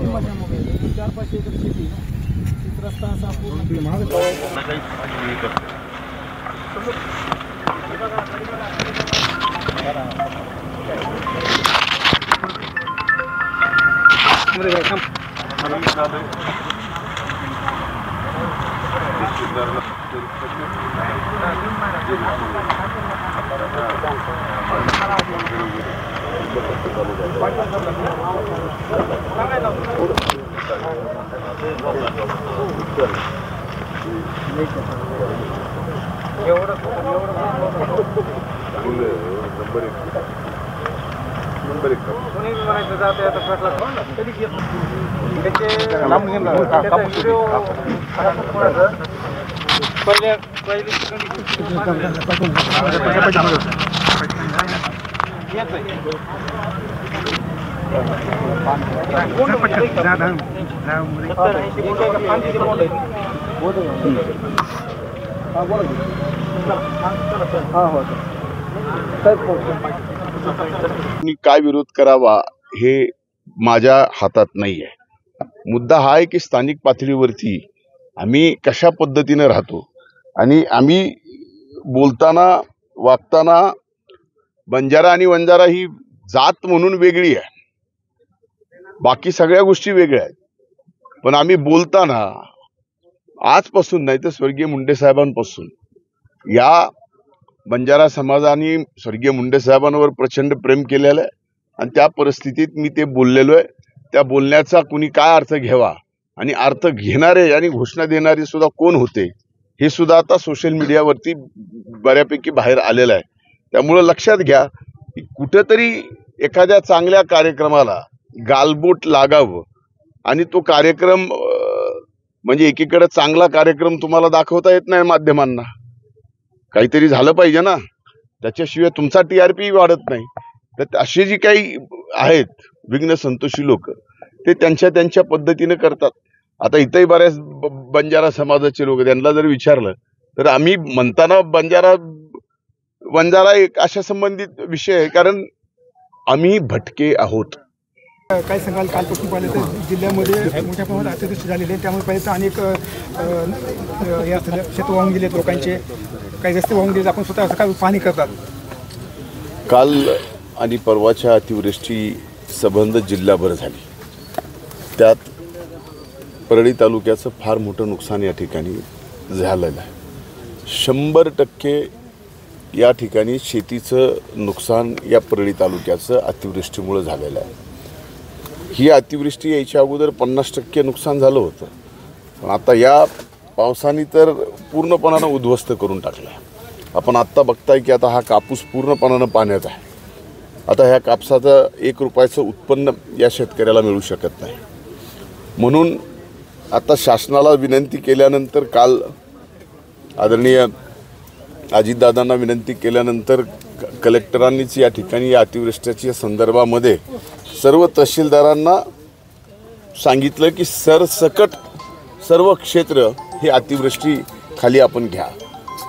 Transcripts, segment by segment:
4-5 acre शेती रस्ता असा पूर्ण काय विरोध करावा हे माझ्या हातात नाहीये। मुद्दा हा आहे की स्थानिक पातळीवरती आम्ही कशा पद्धतीने राहतो आणि आम्ही बोलताना वागताना बंजारा आणि वंजारा ही जात म्हणून वेगळी आहे, बाकी सगळ्या गोष्टी वेगळ्या आहेत, पण आम्ही बोलताना आजपासून नाही तर स्वर्गीय मुंडे साहेबांपासून या बंजारा समाजाने स्वर्गीय मुंडे साहेबांवर प्रचंड प्रेम केलेलं आहे आणि त्या परिस्थितीत मी ते बोललेलो आहे। त्या बोलण्याचा कुणी काय अर्थ घ्यावा आणि अर्थ घेणारे आणि घोषणा देणारे सुद्धा कोण होते हे सुद्धा आता सोशल मीडियावरती बऱ्यापैकी बाहेर आलेलं आहे। त्यामुळे लक्षात घ्या की कुठेतरी एखाद्या चांगल्या कार्यक्रमाला गालबोट लागावं आणि तो कार्यक्रम म्हणजे एकीकडे चांगला कार्यक्रम तुम्हाला दाखवता येत नाही माध्यमांना, काहीतरी झालं पाहिजे ना, त्याच्याशिवाय तुमचा टीआरपी वाढत नाही। तर असे जी काही आहेत विघ्न संतोषी लोक ते त्यांच्या पद्धतीने करतात। आता इथंही बऱ्याच बंजारा समाजाचे लोक, त्यांना जर विचारलं तर आम्ही म्हणताना बंजारा एक अशा संबंधित विषय आहे, कारण आम्ही भटके आहोत। काय सांगाल, कालपासून पाहिलं तर जिल्ह्यामध्ये मोठ्या प्रमाणात अतिवृष्टी झालेली आहे, त्यामुळे पाहिलं तर अनेक शेत वाहून गेलेत लोकांचे, काही रस्ते वाहून गेलेत, आपण स्वतः सकाळ पाहणी करतात। काल आणि परवाच्या अतिवृष्टी संबंध जिल्हाभर झाली, त्यात परळी तालुक्याचं फार मोठं नुकसान या ठिकाणी झालेलं आहे। 100% या ठिकाणी शेतीचं नुकसान या परळी तालुक्याचं अतिवृष्टीमुळे झालेलं आहे। ही अतिवृष्टी यायच्या अगोदर 50% नुकसान झालं होतं, पण आता या पावसाने तर पूर्णपणानं उद्ध्वस्त करून टाकलं आहे। आपण आत्ता बघताय की आता हा कापूस पूर्णपणानं पाण्यात आहे। आता ह्या कापसाचं 1 रुपयाचं उत्पन्न या शेतकऱ्याला मिळू शकत नाही, म्हणून आता शासनाला विनंती केल्यानंतर, काल आदरणीय अजितदादांना विनंती केल्यानंतर कलेक्टरांनीच या ठिकाणी या अतिवृष्टीच्या संदर्भामध्ये सर्व तहसीलदारांना सांगितलं की सरसकट सर्व क्षेत्र हे अतिवृष्टी खाली आपण घ्या,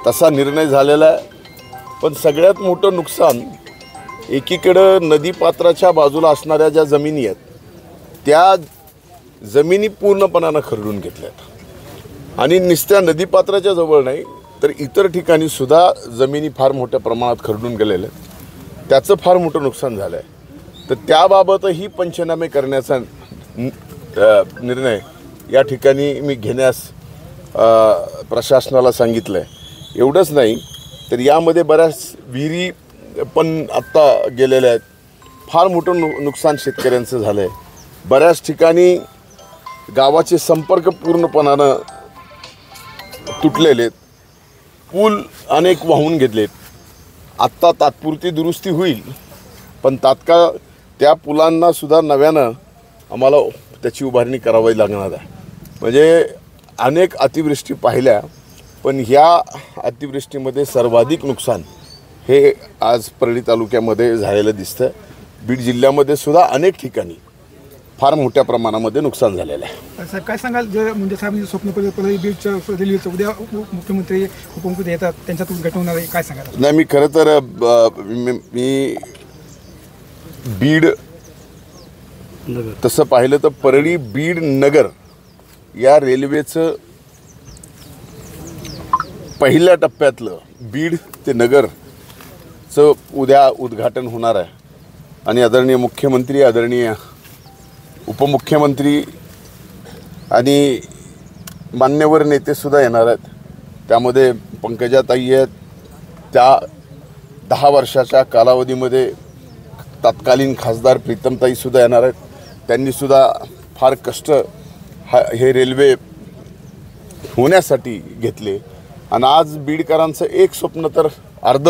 तसा निर्णय झालेला आहे। पण सगळ्यात मोठं नुकसान एकीकडं नदीपात्राच्या बाजूला असणाऱ्या ज्या जमिनी आहेत त्या जमिनी पूर्णपणानं खरडून घेतल्यात आणि नुसत्या नदीपात्राच्या जवळ नाही तर इतर ठिकाणी सुद्धा जमिनी फार मोठ्या प्रमाणात खरडून गेलेल्या आहेत, त्याचं फार मोठं नुकसान झालं आहे। तर त्याबाबतही पंचनामे करण्याचा निर्णय या ठिकाणी मी घेण्यास प्रशासनाला सांगितलं आहे। एवढंच नाही तर यामध्ये बऱ्याच विहिरी पण आत्ता गेलेल्या आहेत, फार मोठं नुकसान शेतकऱ्यांचं झालं आहे। बऱ्याच ठिकाणी गावाचे संपर्क पूर्णपणानं तुटलेले आहेत, पूल अनेक वाहून घेतलेत। आत्ता तात्पुरती दुरुस्ती होईल, पण तात्काळ त्या पुलांना सुद्धा नव्यानं आम्हाला त्याची उभारणी करावी लागणार आहे। म्हणजे अनेक अतिवृष्टी पाहिल्या, पण ह्या अतिवृष्टीमध्ये सर्वाधिक नुकसान हे आज परळी तालुक्यामध्ये झालेलं दिसतं। बीड जिल्ह्यामध्ये सुद्धा अनेक ठिकाणी फार मोठ्या प्रमाणामध्ये नुकसान झालेलं आहे। सर काय सांगाल, जे मुंडे साहेबांनी स्वप्न परळी बीडच्या रेल्वेचं उद्या मुख्यमंत्री उपमुख्यमंत्री येतात, त्यांच्यात उद्घाटन होणार आहे, काय सांगाल? नाही, मी खरं तर मी बीड तसं पाहिलं तर परळी बीड नगर या रेल्वेचं पहिल्या टप्प्यातलं बीड ते नगरचं उद्या उद्घाटन होणार आहे आणि आदरणीय मुख्यमंत्री, आदरणीय उपमुख्यमंत्री आणि मान्यवर नेतेसुद्धा येणार आहेत. त्यामध्ये पंकजाताई आहेत. त्या 10 वर्षाच्या कालावधीमध्ये तत्कालीन खासदार प्रीतमताईसुद्धा येणार आहेत. त्यांनीसुद्धा फार कष्ट हे रेल्वे होण्यासाठी घेतले आणि आज बीडकरांचं एक स्वप्न तर अर्ध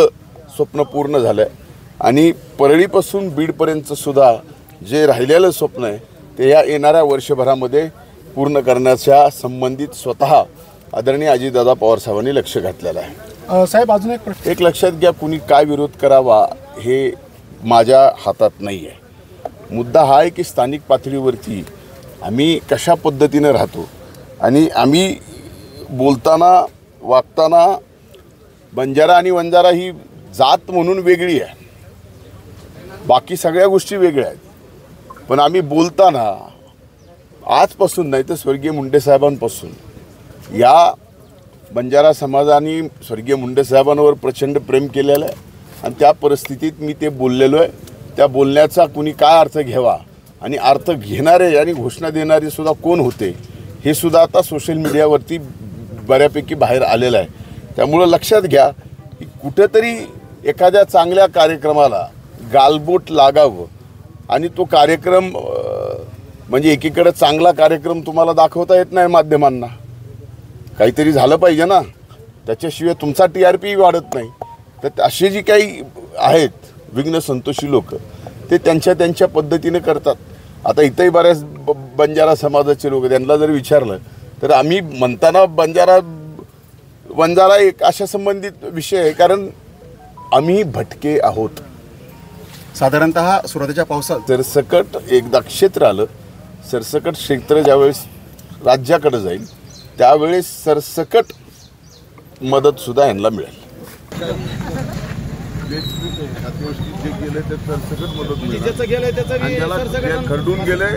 स्वप्न पूर्ण झालं आहे आणि परळीपासून बीडपर्यंतचं सुद्धा जे राहिलेलं स्वप्न आहे ते या येणाऱ्या वर्षभरामध्ये पूर्ण करण्याच्या संबंधित स्वतः आदरणीय अजितदादा पवार साहेबांनी लक्ष घातलेलं आहे. साहेब अजून एक प्रश्न. एक लक्षात घ्या, कुणी काय विरोध करावा हे माझ्या हातात नाही आहे. मुद्दा हा आहे की स्थानिक पातळीवरती आम्ही कशा पद्धतीनं राहतो आणि आम्ही बोलताना वागताना बंजारा आणि वंजारा ही जात म्हणून वेगळी आहे, बाकी सगळ्या गोष्टी वेगळ्या आहेत. पण आम्ही बोलताना आजपासून नाही तर स्वर्गीय मुंडे साहेबांपासून या बंजारा समाजाने स्वर्गीय मुंडे साहेबांवर प्रचंड प्रेम केलेलं आहे आणि त्या परिस्थितीत मी ते बोललेलो आहे. त्या बोलण्याचा कुणी काय अर्थ घ्यावा आणि अर्थ घेणारे आणि घोषणा देणारे सुद्धा कोण होते हे सुद्धा आता सोशल मीडियावरती बऱ्यापैकी बाहेर आलेलं आहे. त्यामुळं लक्षात घ्या की कुठेतरी एखाद्या चांगल्या कार्यक्रमाला गालबोट लागावं आणि तो कार्यक्रम म्हणजे एकीकडे चांगला कार्यक्रम तुम्हाला दाखवता येत नाही माध्यमांना, काहीतरी झालं पाहिजे ना, त्याच्याशिवाय तुमचा TRP वाढत नाही. तर असे जी काही आहेत विघ्न संतोषी लोक ते त्यांच्या पद्धतीने करतात. आता इथंही बऱ्याच बंजारा समाजाचे लोक, त्यांना जर विचारलं तर आम्ही म्हणताना वंजारा एक अशा संबंधित विषय आहे कारण आम्ही भटके आहोत. साधारणतः सुरुवातीच्या पावसात सरसकट एकदा क्षेत्र आलं, सरसकट क्षेत्र ज्यावेळेस राज्याकडे जाईल त्यावेळेस सरसकट मदतसुद्धा यांना मिळेल. खरडून गेले